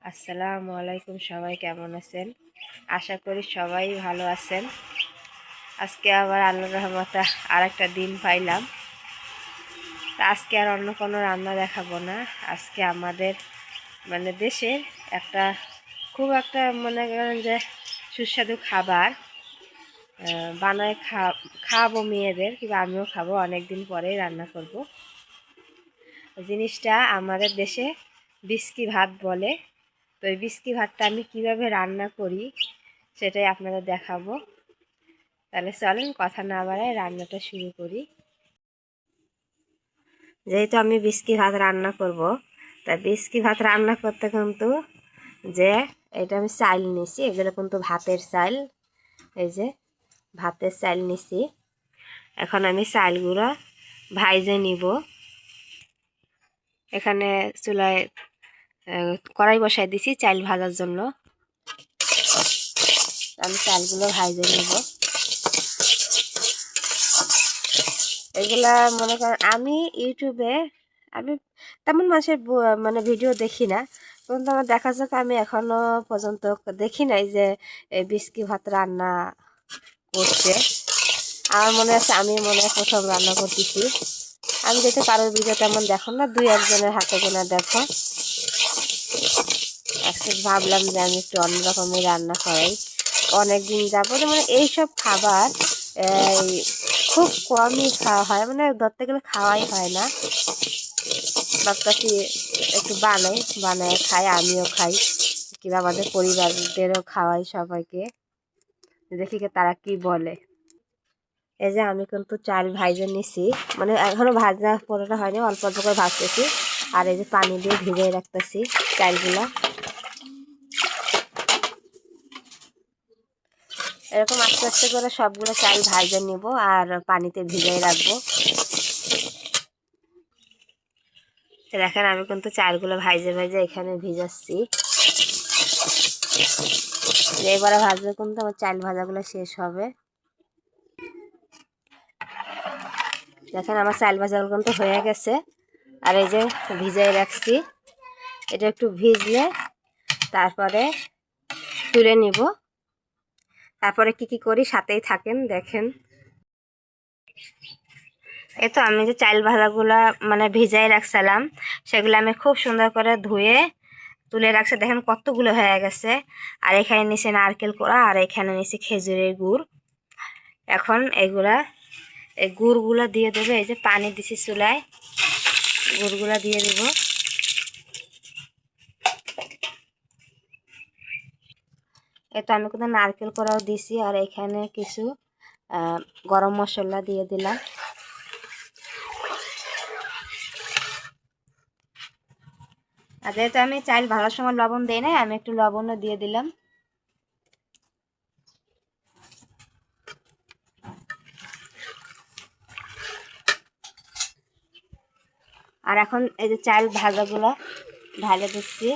আসসালামু আলাইকুম। সবাই কেমন আছেন? আশা করি সবাই ভালো আছেন। আজকে আবার আল্লাহর রহমতে আর একটা দিন পাইলাম। তা আজকে আর অন্য কোনো রান্না দেখাবো না। আজকে আমাদের দেশের একটা খুব একটা মনে করেন যে সুস্বাদু খাবার বানায় খাবো মেয়েদের, কিংবা আমিও খাবো। অনেক দিন পরেই রান্না করব। জিনিসটা আমাদের দেশে বিস্কি ভাত বলে। তো এই বিস্কি ভাতটা আমি কিভাবে রান্না করি সেটাই আপনাদের দেখাবো। তাহলে চলেন কথা না বাড়ায় রান্নাটা শুরু করি। যেহেতু আমি বিস্কি ভাত রান্না করব, তা বিস্কি ভাত রান্না করতে কিন্তু যে এটা আমি চাল নিছি, এগুলো কিন্তু ভাতের চাল। এই যে ভাতের চাল নিছি। এখন আমি চালগুলো ভাইজে নিব। এখানে চুলায় কড়াই বসাই দিছি চাল ভাজার জন্য। আমি চালগুলো ভাইজে নিব। এগুলা মনে করেন আমি ইউটিউবে আমি তেমন মানুষের ভিডিও দেখি না, কিন্তু আমার দেখা যাক আমি এখনো পর্যন্ত দেখি নাই যে এই বিস্কি ভাত রান্না করছে। আমার মনে আছে আমি প্রথম রান্না করতেছি। আমি যেতে কারোর ভিডিও তেমন দেখো না, দুই একজনের হাতে গোনা দেখো। আজকে ভাবলাম যে আমি একটু অন্যরকমের রান্না করাই। অনেকদিন যাবো এইসব খাবার খুব কমই খাওয়া হয়, ধরতে গেলে খাওয়াই হয় না। ভাবতেছি একটু বানায় খাই, আমিও খাই, কিংবা আমাদের পরিবারদেরও খাওয়াই সবাইকে। দেখি তারা কি বলে। এই যে আমি কিন্তু চাল ভাইজে নিছি, এখনো ভাজা পুরোটা হয়নি, অল্প অল্প করে ভাজতেছি। আর এই যে পানি দিয়ে ভিজিয়ে রাখতেছি চালগুলা। এরকম আস্তে আস্তে করে সবগুলো চাল ভাজে নিব আর পানিতে ভিজিয়ে রাখবো। দেখেন আমি কিন্তু চালগুলো ভাইজে ভাইজে এখানে ভিজাচ্ছি। এবারে ভাজলে কিন্তু আমার চাল ভাজাগুলো শেষ হবে। দেখেন আমার চাল ভাজাগুলো কিন্তু হয়ে গেছে। আর এই যে ভিজিয়ে রাখছি, এটা একটু ভিজলে তারপরে তুলে নিব। তারপরে কি কি করি সাথেই থাকেন, দেখেন। এই তো আমি যে চাল ভাজাগুলা ভিজাই রাখছিলাম, সেগুলো আমি খুব সুন্দর করে ধুয়ে তুলে রাখছি। দেখেন কতগুলো হয়ে গেছে। আর এখানে নিচে নারকেল কোড়া, আর এখানে নিচে খেজুরের গুড়। এখন এই গুড়গুলো দিয়ে দেবে। এই যে পানি দিছি চুলায়, গুড়গুলো দিয়ে দেব। এটা আমি কিন্তু নারকেল কোড়াও দিছি, আর এখানে কিছু গরম মশলা দিয়ে দিলাম। আর যেহেতু আমি চাল ভাজার সময় লবণ দিই নাই, আমি একটু লবণও দিয়ে দিলাম। আর এখন এই যে চাল ভাজাগুলো ঢালে দিচ্ছি।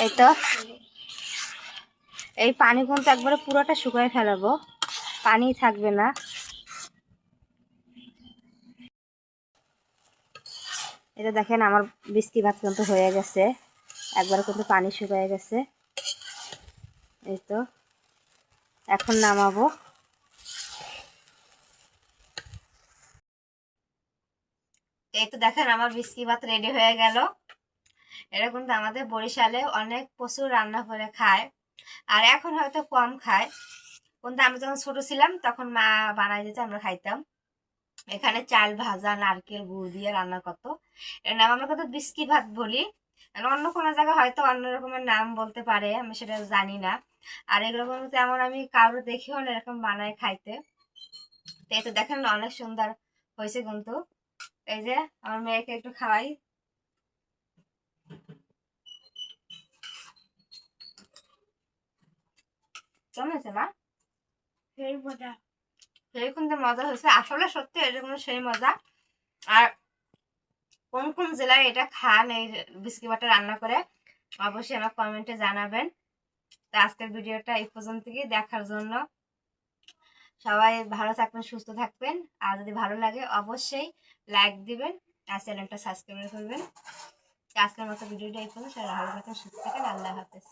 এই তো এই পানি কিন্তু একবারে পুরোটা শুকায় ফেলাবো, পানি থাকবে না। এটা দেখেন আমার বিস্কি ভাত কিন্তু হয়ে গেছে, একবারে কিন্তু পানি শুকায় গেছে। এই তো এখন নামাবো। এই তো দেখেন আমার বিস্কি ভাত রেডি হয়ে গেল। এটা কিন্তু আমাদের বরিশালে অনেক প্রচুর রান্না করে খায়, আর এখন হয়তো কম খায়, কিন্তু আমি যখন ছোট ছিলাম তখন মা বানাই দিতে আমরা খাইতাম। এখানে চাল ভাজা নারকেল গুড় দিয়ে রান্না করতো। এর নাম আমরা কত বিস্কি ভাত বলি। আর অন্য কোনো জায়গায় হয়তো অন্য রকমের নাম বলতে পারে, আমি সেটা জানি না। আর এগুলো কিন্তু তেমন আমি কারো দেখিও না এরকম বানায় খাইতে। তো এই তো দেখেন অনেক সুন্দর হয়েছে কিন্তু। এই যে আমার মেয়েকে একটু খাওয়াই। কেমন হয়েছে মা? সেই মজা, সেই কিন্তু মজা হয়েছে আসলে, সত্যি এরকম সেই মজা। আর কোন কোন জেলায় এটা খান এই বিস্কি ভাতটা রান্না করে, অবশ্যই আমার কমেন্টে জানাবেন। তো আজকের ভিডিওটা এই পর্যন্তই, দেখার জন্য সবাই ভালো থাকবেন, সুস্থ থাকবেন। আর যদি ভালো লাগে অবশ্যই লাইক দিবেন আর চ্যানেলটা সাবস্ক্রাইব করবেন। আজকের মতো ভিডিওটা এই পর্যন্ত। সবাই ভালো থাকেন, সুস্থ থাকেন। আল্লাহ হাফেজ।